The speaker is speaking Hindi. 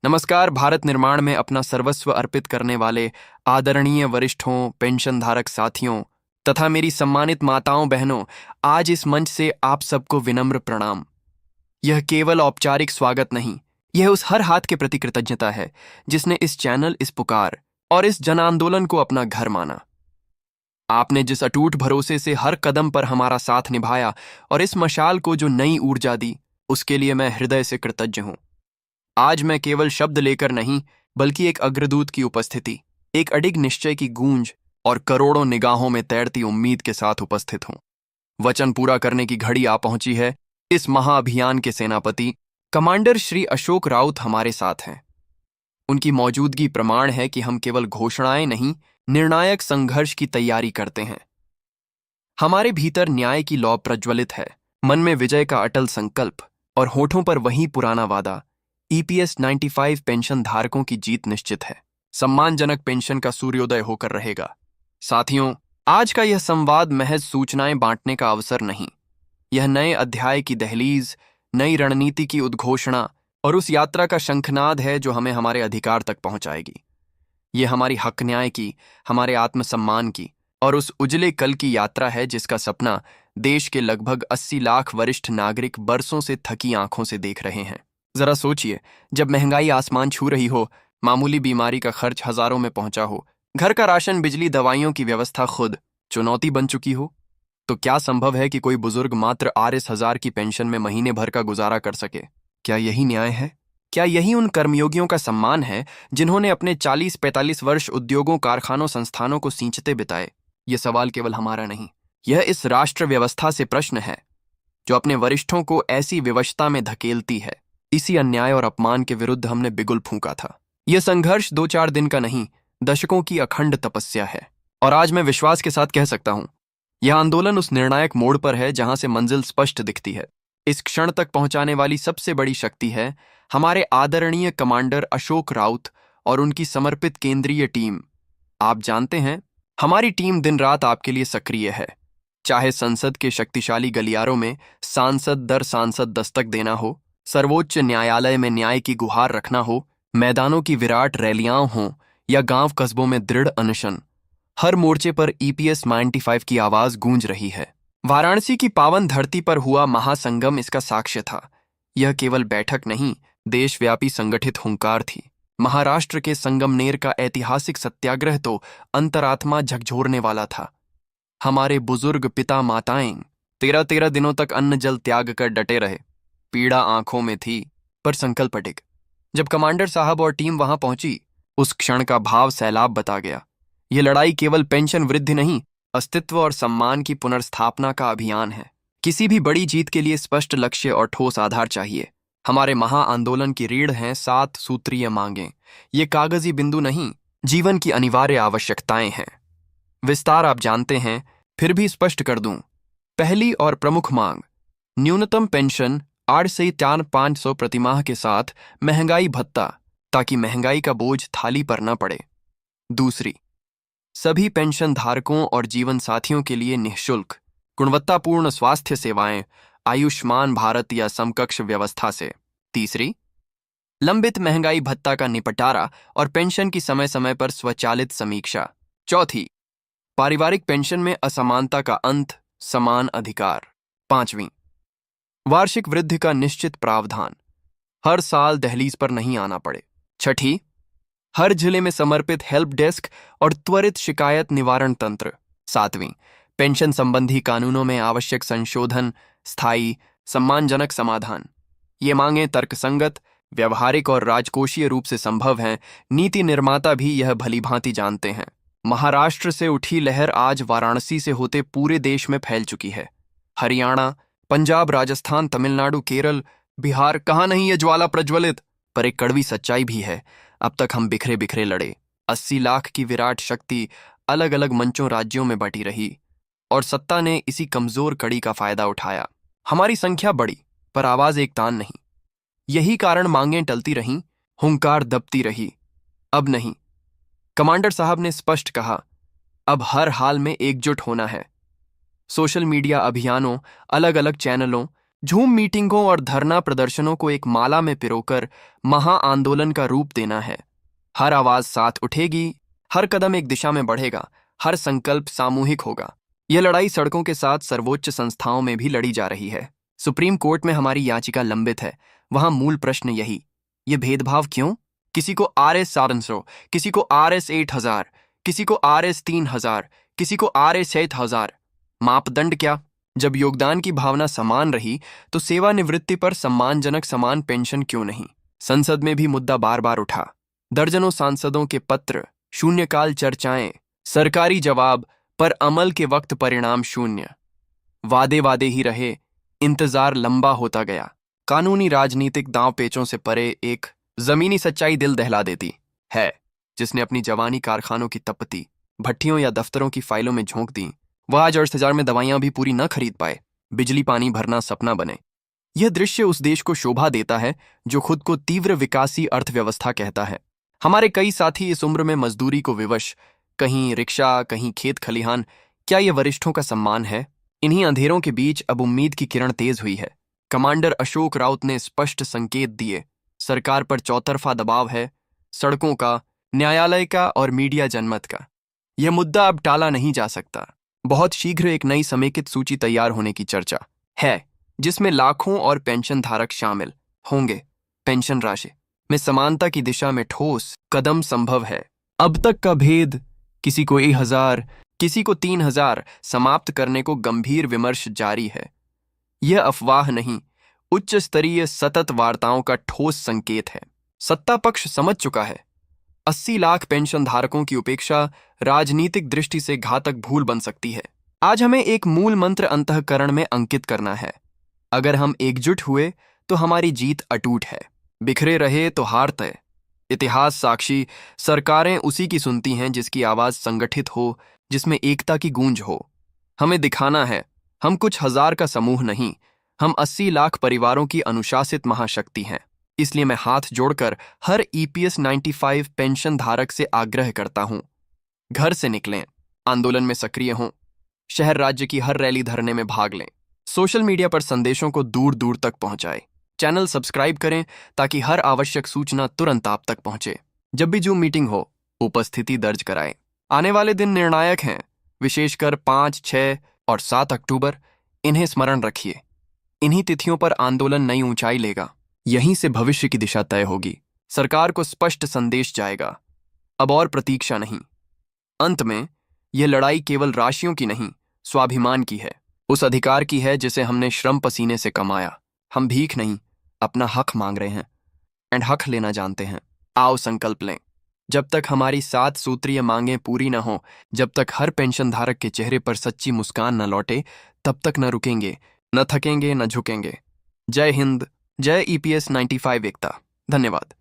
नमस्कार। भारत निर्माण में अपना सर्वस्व अर्पित करने वाले आदरणीय वरिष्ठों, पेंशनधारक साथियों तथा मेरी सम्मानित माताओं बहनों, आज इस मंच से आप सबको विनम्र प्रणाम। यह केवल औपचारिक स्वागत नहीं, यह उस हर हाथ के प्रति कृतज्ञता है जिसने इस चैनल, इस पुकार और इस जन आंदोलन को अपना घर माना। आपने जिस अटूट भरोसे से हर कदम पर हमारा साथ निभाया और इस मशाल को जो नई ऊर्जा दी, उसके लिए मैं हृदय से कृतज्ञ हूं। आज मैं केवल शब्द लेकर नहीं, बल्कि एक अग्रदूत की उपस्थिति, एक अडिग निश्चय की गूंज और करोड़ों निगाहों में तैरती उम्मीद के साथ उपस्थित हूं। वचन पूरा करने की घड़ी आ पहुंची है। इस महाअभियान के सेनापति कमांडर श्री अशोक राउत हमारे साथ हैं। उनकी मौजूदगी प्रमाण है कि हम केवल घोषणाएं नहीं, निर्णायक संघर्ष की तैयारी करते हैं। हमारे भीतर न्याय की लौ प्रज्वलित है, मन में विजय का अटल संकल्प और होठों पर वही पुराना वादा। ईपीएस 95 पेंशन धारकों की जीत निश्चित है। सम्मानजनक पेंशन का सूर्योदय होकर रहेगा। साथियों, आज का यह संवाद महज सूचनाएं बांटने का अवसर नहीं, यह नए अध्याय की दहलीज, नई रणनीति की उद्घोषणा और उस यात्रा का शंखनाद है जो हमें हमारे अधिकार तक पहुंचाएगी। यह हमारी हक न्याय की, हमारे आत्मसम्मान की और उस उजले कल की यात्रा है जिसका सपना देश के लगभग 80 लाख वरिष्ठ नागरिक बरसों से थकी आंखों से देख रहे हैं। जरा सोचिए, जब महंगाई आसमान छू रही हो, मामूली बीमारी का खर्च हजारों में पहुंचा हो, घर का राशन, बिजली, दवाइयों की व्यवस्था खुद चुनौती बन चुकी हो, तो क्या संभव है कि कोई बुजुर्ग मात्र 40,000 की पेंशन में महीने भर का गुजारा कर सके? क्या यही न्याय है? क्या यही उन कर्मयोगियों का सम्मान है जिन्होंने अपने 40-45 वर्ष उद्योगों, कारखानों, संस्थानों को सींचते बिताए? यह सवाल केवल हमारा नहीं, यह इस राष्ट्र व्यवस्था से प्रश्न है जो अपने वरिष्ठों को ऐसी विवशता में धकेलती है। इसी अन्याय और अपमान के विरुद्ध हमने बिगुल फूंका था। यह संघर्ष 2-4 दिन का नहीं, दशकों की अखंड तपस्या है। और आज मैं विश्वास के साथ कह सकता हूं, यह आंदोलन उस निर्णायक मोड़ पर है जहां से मंजिल स्पष्ट दिखती है। इस क्षण तक पहुंचाने वाली सबसे बड़ी शक्ति है हमारे आदरणीय कमांडर अशोक राउत और उनकी समर्पित केंद्रीय टीम। आप जानते हैं, हमारी टीम दिन रात आपके लिए सक्रिय है। चाहे संसद के शक्तिशाली गलियारों में सांसद दर सांसद दस्तक देना हो, सर्वोच्च न्यायालय में न्याय की गुहार रखना हो, मैदानों की विराट रैलियां हों या गांव कस्बों में दृढ़ अनशन, हर मोर्चे पर ईपीएस 95 की आवाज गूंज रही है। वाराणसी की पावन धरती पर हुआ महासंगम इसका साक्ष्य था। यह केवल बैठक नहीं, देशव्यापी संगठित हुंकार थी। महाराष्ट्र के संगमनेर का ऐतिहासिक सत्याग्रह तो अंतरात्मा झकझोरने वाला था। हमारे बुजुर्ग पिता माताएं 13-13 दिनों तक अन्न जल त्याग कर डटे रहे। पीड़ा आंखों में थी, पर संकल्प अडिग। जब कमांडर साहब और टीम वहां पहुंची, उस क्षण का भाव सैलाब बता गया। यह लड़ाई केवल पेंशन वृद्धि नहीं, अस्तित्व और सम्मान की पुनर्स्थापना का अभियान है। किसी भी बड़ी जीत के लिए स्पष्ट लक्ष्य और ठोस आधार चाहिए। हमारे महा आंदोलन की रीढ़ हैं 7 सूत्रीय मांगें। ये कागजी बिंदु नहीं, जीवन की अनिवार्य आवश्यकताएं हैं। विस्तार आप जानते हैं, फिर भी स्पष्ट कर दूं। पहली और प्रमुख मांग, न्यूनतम पेंशन 8 से 500 प्रतिमाह के साथ महंगाई भत्ता, ताकि महंगाई का बोझ थाली पर न पड़े। दूसरी, सभी पेंशन धारकों और जीवन साथियों के लिए निःशुल्क गुणवत्तापूर्ण स्वास्थ्य सेवाएं, आयुष्मान भारत या समकक्ष व्यवस्था से। तीसरी, लंबित महंगाई भत्ता का निपटारा और पेंशन की समय समय पर स्वचालित समीक्षा। चौथी, पारिवारिक पेंशन में असमानता का अंत, समान अधिकार। पांचवीं, वार्षिक वृद्धि का निश्चित प्रावधान, हर साल दहलीज पर नहीं आना पड़े। छठी, हर जिले में समर्पित हेल्प डेस्क और त्वरित शिकायत निवारण तंत्र। सातवीं, पेंशन संबंधी कानूनों में आवश्यक संशोधन, स्थायी, सम्मानजनक समाधान। ये मांगें तर्कसंगत, व्यवहारिक और राजकोषीय रूप से संभव हैं। नीति निर्माता भी यह भलीभांति जानते हैं। महाराष्ट्र से उठी लहर आज वाराणसी से होते पूरे देश में फैल चुकी है। हरियाणा, पंजाब, राजस्थान, तमिलनाडु, केरल, बिहार, कहाँ नहीं ये ज्वाला प्रज्वलित। पर एक कड़वी सच्चाई भी है, अब तक हम बिखरे बिखरे लड़े। 80 लाख की विराट शक्ति अलग अलग मंचों, राज्यों में बटी रही और सत्ता ने इसी कमजोर कड़ी का फायदा उठाया। हमारी संख्या बढ़ी, पर आवाज एक तान नहीं। यही कारण मांगें टलती रहीं, हुंकार दबती रही। अब नहीं, कमांडर साहब ने स्पष्ट कहा, अब हर हाल में एकजुट होना है। सोशल मीडिया अभियानों, अलग अलग चैनलों, झूम मीटिंगों और धरना प्रदर्शनों को एक माला में पिरोकर महा आंदोलन का रूप देना है। हर आवाज साथ उठेगी, हर कदम एक दिशा में बढ़ेगा, हर संकल्प सामूहिक होगा। यह लड़ाई सड़कों के साथ सर्वोच्च संस्थाओं में भी लड़ी जा रही है। सुप्रीम कोर्ट में हमारी याचिका लंबित है। वहां मूल प्रश्न यही, ये भेदभाव क्यों? किसी को RS 700, किसी को RS 8000, किसी को RS 3000, किसी को RS 6000। मापदंड क्या? जब योगदान की भावना समान रही तो सेवानिवृत्ति पर सम्मानजनक समान पेंशन क्यों नहीं? संसद में भी मुद्दा बार बार उठा। दर्जनों सांसदों के पत्र, शून्यकाल चर्चाएं, सरकारी जवाब, पर अमल के वक्त परिणाम शून्य। वादे वादे ही रहे, इंतजार लंबा होता गया। कानूनी राजनीतिक दांव पेचों से परे एक जमीनी सच्चाई दिल दहला देती है। जिसने अपनी जवानी कारखानों की तपती, भट्टियों या दफ्तरों की फाइलों में झोंक दी, वह आज 8000 में दवाइयां भी पूरी न खरीद पाए, बिजली पानी भरना सपना बने। यह दृश्य उस देश को शोभा देता है जो खुद को तीव्र विकासी अर्थव्यवस्था कहता है। हमारे कई साथी इस उम्र में मजदूरी को विवश, कहीं रिक्शा, कहीं खेत खलिहान। क्या यह वरिष्ठों का सम्मान है? इन्हीं अंधेरों के बीच अब उम्मीद की किरण तेज हुई है। कमांडर अशोक राउत ने स्पष्ट संकेत दिए। सरकार पर चौतरफा दबाव है, सड़कों का, न्यायालय का और मीडिया जनमत का। यह मुद्दा अब टाला नहीं जा सकता। बहुत शीघ्र एक नई समेकित सूची तैयार होने की चर्चा है, जिसमें लाखों और पेंशन धारक शामिल होंगे। पेंशन राशि में समानता की दिशा में ठोस कदम संभव है। अब तक का भेद, किसी को 1000, किसी को 3000, समाप्त करने को गंभीर विमर्श जारी है। यह अफवाह नहीं, उच्च स्तरीय सतत वार्ताओं का ठोस संकेत है। सत्ता पक्ष समझ चुका है 80 लाख पेंशन धारकों की उपेक्षा राजनीतिक दृष्टि से घातक भूल बन सकती है। आज हमें एक मूल मंत्र अंतःकरण में अंकित करना है। अगर हम एकजुट हुए तो हमारी जीत अटूट है, बिखरे रहे तो हार तय। इतिहास साक्षी, सरकारें उसी की सुनती हैं जिसकी आवाज संगठित हो, जिसमें एकता की गूंज हो। हमें दिखाना है हम कुछ हजार का समूह नहीं, हम 80 लाख परिवारों की अनुशासित महाशक्ति हैं। इसलिए मैं हाथ जोड़कर हर EPS 95 पेंशन धारक से आग्रह करता हूं, घर से निकलें, आंदोलन में सक्रिय हों, शहर राज्य की हर रैली धरने में भाग लें, सोशल मीडिया पर संदेशों को दूर दूर तक पहुंचाएं। चैनल सब्सक्राइब करें ताकि हर आवश्यक सूचना तुरंत आप तक पहुंचे। जब भी जूम मीटिंग हो, उपस्थिति दर्ज कराएं। आने वाले दिन निर्णायक हैं, विशेषकर 5, 6 और 7 अक्टूबर। इन्हें स्मरण रखिए। इन्हीं तिथियों पर आंदोलन नई ऊंचाई लेगा। यहीं से भविष्य की दिशा तय होगी। सरकार को स्पष्ट संदेश जाएगा, अब और प्रतीक्षा नहीं। अंत में यह लड़ाई केवल राशियों की नहीं, स्वाभिमान की है। उस अधिकार की है जिसे हमने श्रम पसीने से कमाया। हम भीख नहीं, अपना हक मांग रहे हैं, एंड हक लेना जानते हैं। आओ संकल्प लें। जब तक हमारी 7 सूत्रीय मांगें पूरी न हो, जब तक हर पेंशन धारक के चेहरे पर सच्ची मुस्कान न लौटे, तब तक न रुकेंगे, न थकेंगे, न झुकेंगे। जय हिंद, जय EPS 95 एकता। धन्यवाद।